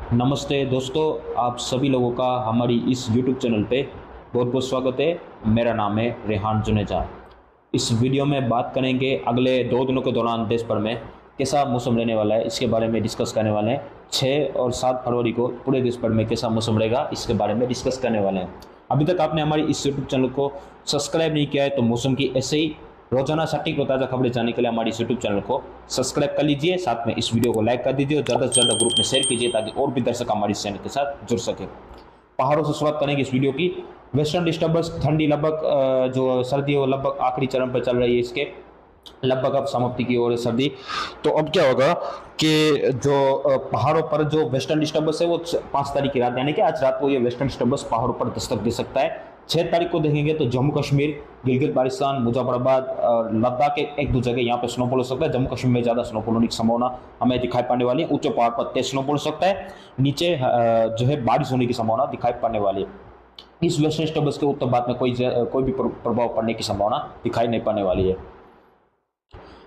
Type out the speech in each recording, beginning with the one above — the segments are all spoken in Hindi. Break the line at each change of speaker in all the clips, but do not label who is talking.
नमस्ते दोस्तों, आप सभी लोगों का हमारी इस YouTube चैनल पे बहुत बहुत स्वागत है। मेरा नाम है रेहान जुनेजा। इस वीडियो में बात करेंगे अगले 2 दिनों के दौरान देश भर में कैसा मौसम रहने वाला है, इसके बारे में डिस्कस करने वाले हैं। 6 और 7 फरवरी को पूरे देश भर में कैसा मौसम रहेगा इसके बारे में डिस्कस करने वाले हैं। अभी तक आपने हमारी इस YouTube चैनल को सब्सक्राइब नहीं किया है तो मौसम की ऐसे ही रोजाना सटीक और ताज़ा खबरें जानने के लिए हमारे इस यूट्यूब चैनल को सब्सक्राइब कर लीजिए। साथ में इस वीडियो को लाइक कर दीजिए और ज़्यादा से ज़्यादा ग्रुप में शेयर कीजिए ताकि और भी दर्शक हमारे इस चैनल के साथ जुड़ सके। पहाड़ों से शुरुआत करेंगे इस वीडियो की। वेस्टर्न डिस्टर्बेंस ठंडी लगभग जो सर्दी है वो लगभग आखिरी चरण पर चल रही है, इसके लगभग अब समाप्ति की ओर है सर्दी। तो अब क्या होगा कि जो पहाड़ों पर जो वेस्टर्न डिस्टर्बेंस है वो 5 तारीख की रात यानी कि आज रात को ये वेस्टर्न डिस्टर्बेंस पहाड़ों पर दस्तक दे सकता है। 6 तारीख को देखेंगे तो जम्मू कश्मीर, गिलगित बाल्टिस्तान, मुजफ्फराबाद और लद्दाख के 1-2 जगह यहाँ पे स्नोफॉल हो सकता है। जम्मू कश्मीर में ज़्यादा स्नोफॉल होने की संभावना हमें दिखाई पड़ने वाली है। ऊंचे पहाड़ पर तेज स्नोफॉल हो सकता है, नीचे जो है बारिश होने की संभावना दिखाई पड़ने वाली है। इस वेस्टर्न डिस्टर्बेंस के उत्तर भारत में कोई भी प्रभाव पड़ने की संभावना दिखाई नहीं पड़ने वाली है।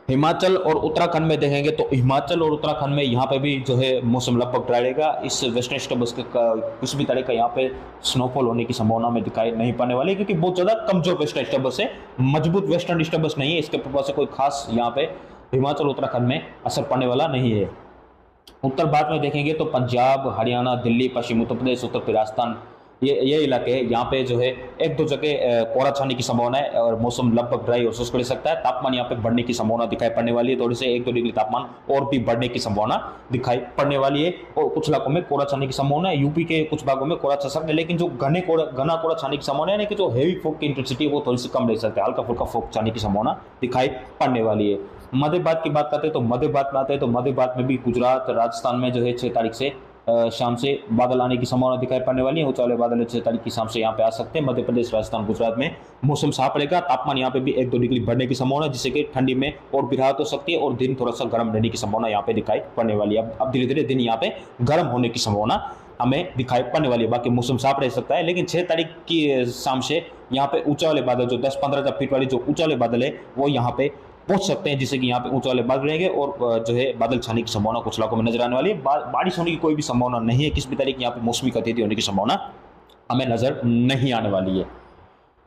हिमाचल और उत्तराखंड में देखेंगे तो हिमाचल और उत्तराखंड में यहाँ पे भी जो है मौसम लगभग ड्राई रहेगा। इस वेस्टर्न डिस्टर्बेंस के कुछ भी तरह का यहाँ पे स्नोफॉल होने की संभावना में दिखाई नहीं पड़ने वाली, क्योंकि बहुत ज़्यादा कमजोर वेस्टर्न डिस्टर्बेंस है, मजबूत वेस्टर्न डिस्टर्बेंस नहीं है। इसके प्रभाव से कोई खास यहाँ पे हिमाचल उत्तराखंड में असर पड़ने वाला नहीं है। उत्तर भारत में देखेंगे तो पंजाब, हरियाणा, दिल्ली, पश्चिम उत्तर प्रदेश, उत्तर राजस्थान, ये इलाके हैं। यहाँ पे जो है 1-2 जगह कोहरा छाने की संभावना है और मौसम लगभग ड्राई और शुष्क रह सकता है। तापमान यहाँ पे बढ़ने की संभावना दिखाई पड़ने वाली है, थोड़ी से 1-2 डिग्री तापमान और भी बढ़ने की संभावना दिखाई पड़ने वाली है। और कुछ इलाकों में कोहरा छाने की संभावना है। यूपी के कुछ भागों में कोहरा छा सकता है, लेकिन जो घना कोहरा छाने की संभावना है, जो हैवी फॉग की इंटेंसिटी है वो थोड़ी सी कम रह सकती है। हल्का फुल्का फॉग छाने की संभावना दिखाई पड़ने वाली है। मध्य भारत की बात करते हैं तो मध्य भारत में आते हैं तो मध्य भारत में भी गुजरात, राजस्थान में जो है 6 तारीख से शाम से बादल आने की संभावना दिखाई पड़ने वाली है। ऊंचे वाले बादल 6 तारीख की शाम से यहाँ पे आ सकते हैं। मध्य प्रदेश, राजस्थान, गुजरात में मौसम साफ रहेगा। तापमान यहाँ पे भी 1-2 डिग्री बढ़ने की संभावना है, जिससे कि ठंडी में और भी राहत हो सकती है और दिन थोड़ा सा गर्म रहने की संभावना यहाँ पे दिखाई पड़ने वाली है। अब धीरे धीरे दिन यहाँ पे गर्म होने की संभावना हमें दिखाई पड़ने वाली है। बाकी मौसम साफ रह सकता है, लेकिन 6 तारीख की शाम से यहाँ पे ऊंचे वाले बादल जो 10-15 फीट वाली जो ऊंचे वाले बादल है वो यहाँ पे पहुंच सकते हैं, जिससे कि यहाँ पे ऊंचे वाले बादल रहेंगे और जो है बादल छाने की संभावना कुछ इलाकों में नजर आने वाली है। बारिश होने की कोई भी संभावना नहीं है। किसी भी तरह की यहाँ पे मौसमी गतिविधि होने की संभावना हमें नजर नहीं आने वाली है।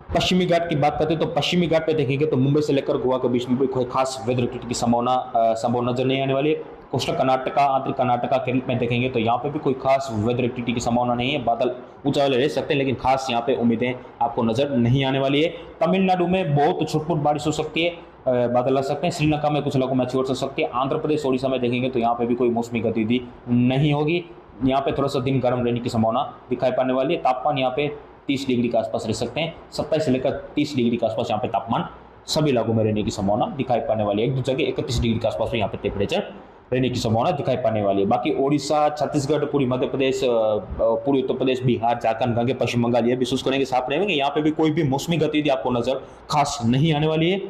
पश्चिमी घाट की बात करते हैं तो पश्चिमी घाट पे देखेंगे तो मुंबई से लेकर गोवा के बीच में कोई खास वेदर एक्टिविटी की संभावना नजर नहीं आने वाली है। कोस्टल कर्नाटका, आंतरिक कर्नाटका के में देखेंगे तो यहाँ पे भी कोई खास वेदर एक्टिविटी की संभावना नहीं है। बादल ऊंचा वाले रह सकते हैं, लेकिन खास यहाँ पे उम्मीदें आपको नजर नहीं आने वाली है। तमिलनाडु में बहुत छुटपुट बारिश हो सकती है, बादल आ सकते हैं। श्रीलंका में कुछ इलाकों में अच्छी वर्षा हो सकती है। आंध्र प्रदेश, ओडिशा में देखेंगे तो यहाँ पे भी कोई मौसमी गतिविधि नहीं होगी। यहाँ पे थोड़ा सा दिन गर्म रहने की संभावना दिखाई पड़ने वाली है। तापमान यहाँ पे 30 डिग्री के आसपास रह सकते हैं। 27 से लेकर 30 डिग्री के आसपास यहाँ पे तापमान सभी इलाकों में रहने की संभावना दिखाई पड़ने वाली है। 1-2 जगह 31 डिग्री के आसपास यहाँ पे टेम्परेचर रहने की संभावना दिखाई पड़ने वाली है। बाकी ओडिशा, छत्तीसगढ़, पूरी मध्य प्रदेश, पूरी उत्तर प्रदेश, बिहार, झारखंड, गंगे, पश्चिम बंगाल, ये भी शुष्क रहेंगे, साफ रहेंगे। यहाँ पे भी कोई भी मौसमी गतिविधि आपको नजर खास नहीं आने वाली है।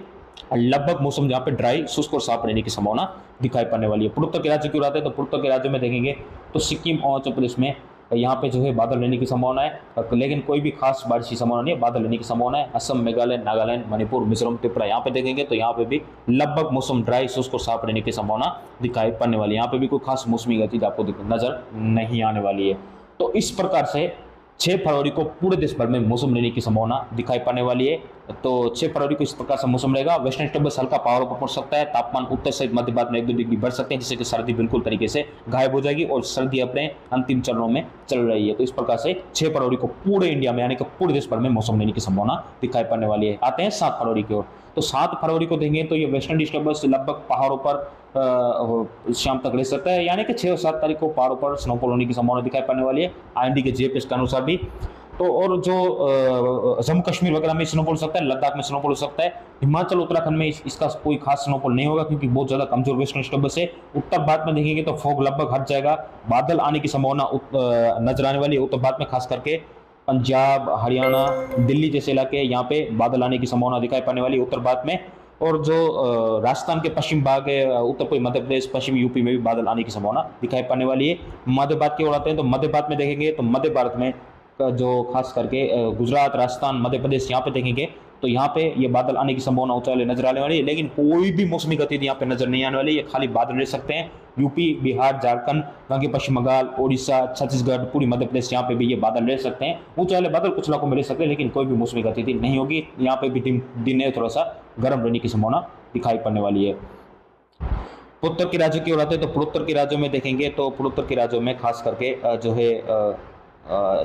लगभग मौसम यहाँ पे ड्राई, शुष्क और साफ रहने की संभावना दिखाई पड़ने वाली है। पूर्वोत्तर के राज्य की ओर आते हैं तो पूर्वोत्तर के राज्यों में देखेंगे तो सिक्किम और उत्तर प्रदेश में यहाँ पे जो है बादल रहने की संभावना है, लेकिन कोई भी खास बारिश की संभावना नहीं है। बादल रहने की संभावना है। असम, मेघालय, नागालैंड, मणिपुर, मिजोरम, त्रिपुरा, यहाँ पे देखेंगे तो यहाँ पे भी लगभग मौसम ड्राई, शुष्क और साफ रहने की संभावना दिखाई पड़ने वाली है। यहाँ पे भी कोई खास मौसमी गतिविधि आपको नजर नहीं आने वाली है। तो इस प्रकार से 6 फरवरी को पूरे देश भर में मौसम रहने की संभावना दिखाई पड़ने वाली है। तो 6 फरवरी को इस प्रकार से मौसम रहेगा। वेस्टर्न डिस्टर्बेंस हल्का पहाड़ों पर पहुंच सकता है। तापमान उत्तर से मध्य भारत में 1-2 डिग्री बढ़ सकते हैं, जिससे कि सर्दी बिल्कुल तरीके से गायब हो जाएगी और सर्दी अपने अंतिम चरणों में चल रही है। तो इस प्रकार से 6 फरवरी को पूरे इंडिया में यानी कि पूरे देश भर में मौसम रहने की संभावना दिखाई पड़ने वाली है। आते हैं 7 फरवरी की ओर। तो 7 फरवरी को देंगे तो ये वेस्टर्न डिस्टर्बेंस लगभग पहाड़ों पर शाम तक रह सकता है, यानी कि 6 और 7 तारीख को पहाड़ों पर स्नोफॉल होने की संभावना दिखाई पड़ने वाली है IMD के जीएफएस के अनुसार भी। तो और जो जम्मू कश्मीर वगैरह में स्नोफॉल हो सकता है, लद्दाख में स्नोफॉल हो सकता है। हिमाचल, उत्तराखंड में इसका कोई खास स्नोफॉल नहीं होगा, क्योंकि बहुत ज्यादा कमजोर वेस्टर्न डिस्टर्बेंस है। उत्तर भारत में देखेंगे तो फॉग लगभग हट जाएगा। बादल आने की संभावना नजर आने वाली है। उत्तर भारत में खास करके पंजाब, हरियाणा, दिल्ली जैसे इलाके यहाँ पे बादल आने की संभावना दिखाई पड़ने वाली है उत्तर भारत में। और जो राजस्थान के पश्चिम भाग है, उत्तर पूर्वी मध्य प्रदेश, पश्चिम यूपी में भी बादल आने की संभावना दिखाई पड़ने वाली है। मध्य भारत की ओर आते हैं तो मध्य भारत में देखेंगे तो मध्य भारत में जो खास करके गुजरात, राजस्थान, मध्य प्रदेश, यहाँ पे देखेंगे तो यहाँ पे ये बादल आने की संभावना ऊंचाई वाले नजर आने वाली है, लेकिन कोई भी मौसमी गतिविधि यहाँ पे नजर नहीं आने वाली। ये खाली बादल रह सकते हैं। यूपी, बिहार, झारखंड, बाकी पश्चिम बंगाल, ओडिशा, छत्तीसगढ़, पूरी मध्य प्रदेश, यहाँ पे भी ये बादल रह सकते हैं। ऊंचाई वाले बादल कुछ इलाकों में रह सकते हैं, लेकिन कोई भी मौसमी गतिविधि नहीं होगी। यहाँ पे भी दिन में थोड़ा सा गर्म रहने की संभावना दिखाई पड़ने वाली है। पूर्वोत्तर के राज्यों की ओर आते हैं तो पूर्वोत्तर के राज्यों में देखेंगे तो पूर्वोत्तर के राज्यों में खास करके जो है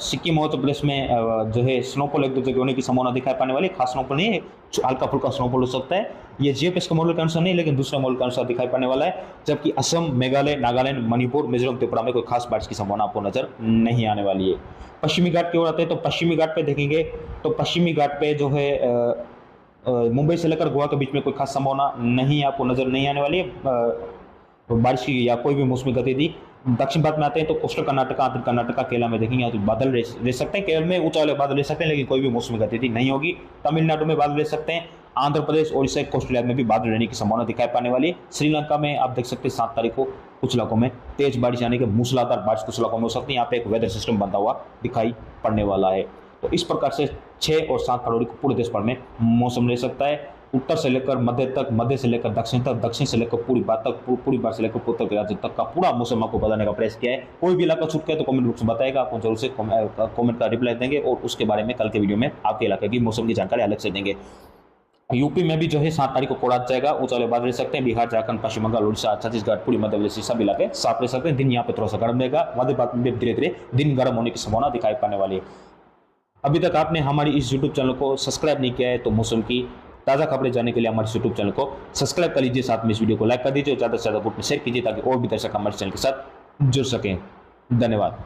सिक्किम और उत्तर प्रदेश में जो है स्नोफॉल एक दो जगह होने की संभावना दिखाई पाने वाली। खास स्नोफॉल नहीं है, हल्का फुल्का स्नोफॉल हो सकता है। ये जीएफएस के मॉडल के अनुसार नहीं, लेकिन दूसरे मॉडल के अनुसार दिखाई पड़ने वाला है। जबकि असम, मेघालय, नागालैंड, मणिपुर, मिजोरम, त्रिपुरा में कोई खास बारिश की संभावना आपको नजर नहीं आने वाली है। पश्चिमी घाट की ओर आते हैं तो पश्चिमी घाट पे देखेंगे तो पश्चिमी घाट पे जो है मुंबई से लेकर गोवा के बीच में कोई खास संभावना नहीं आपको नजर नहीं आने वाली है बारिश की या कोई भी मौसमी गतिविधि। दक्षिण भारत में आते हैं तो कोस्टल कर्नाटका, आंध्र कर्नाटका, केरला में देखेंगे तो बादल रह सकते हैं। केरल में ऊंचाई वाले बादल रह सकते हैं, लेकिन कोई भी मौसमी गतिविधि नहीं होगी। तमिलनाडु में बादल रह सकते हैं। आंध्र प्रदेश, ओडिशा, कोस्टल इलाके में भी बादल रहने की संभावना दिखाई पाने वाली है। श्रीलंका में आप देख सकते हैं 7 तारीख को कुछ इलाकों में तेज बारिश यानी कि मूसलाधार बारिश कुछ इलाकों में हो सकती है। यहाँ पे एक वेदर सिस्टम बनता हुआ दिखाई पड़ने वाला है। तो इस प्रकार से 6 और 7 फरवरी को पूरे देश भर में मौसम रह सकता है। उत्तर से लेकर मध्य तक, मध्य से लेकर दक्षिण तक, दक्षिण से लेकर पूरी बात तक, पूरी बात से लेकर उत्तर के राज्य तक का पूरा मौसम आपको बताने का प्रयास किया है। कोई भी इलाका छूट गया तो कमेंट बॉक्स में बताएगा, आपको जरूर से कमेंट का रिप्लाई देंगे और उसके बारे में कल के वीडियो में आपके इलाके की मौसम की जानकारी अलग से देंगे। यूपी में भी जो है 7 तारीख को कोहरा जाएगा, ऊंचाई वाले बादल रह सकते हैं। बिहार, झारखंड, पश्चिम बंगाल, उड़ीसा, छत्तीसगढ़, पूरी मध्य प्रदेश सभी इलाके साफ रह सकते हैं। दिन यहाँ पे थोड़ा सा गर्म रहेगा। मध्य भारत में भी धीरे धीरे दिन गर्म होने की संभावना दिखाई पड़ने वाली है। अभी तक आपने हमारी इस यूट्यूब चैनल को सब्सक्राइब नहीं किया है तो मौसम की ताज़ा खबरें जानने के लिए हमारे यूट्यूब चैनल को सब्सक्राइब कर लीजिए। साथ में इस वीडियो को लाइक कर दीजिए और ज़्यादा से ज़्यादा ग्रुप में शेयर कीजिए ताकि और भी दर्शक हमारे चैनल के साथ जुड़ सकें। धन्यवाद।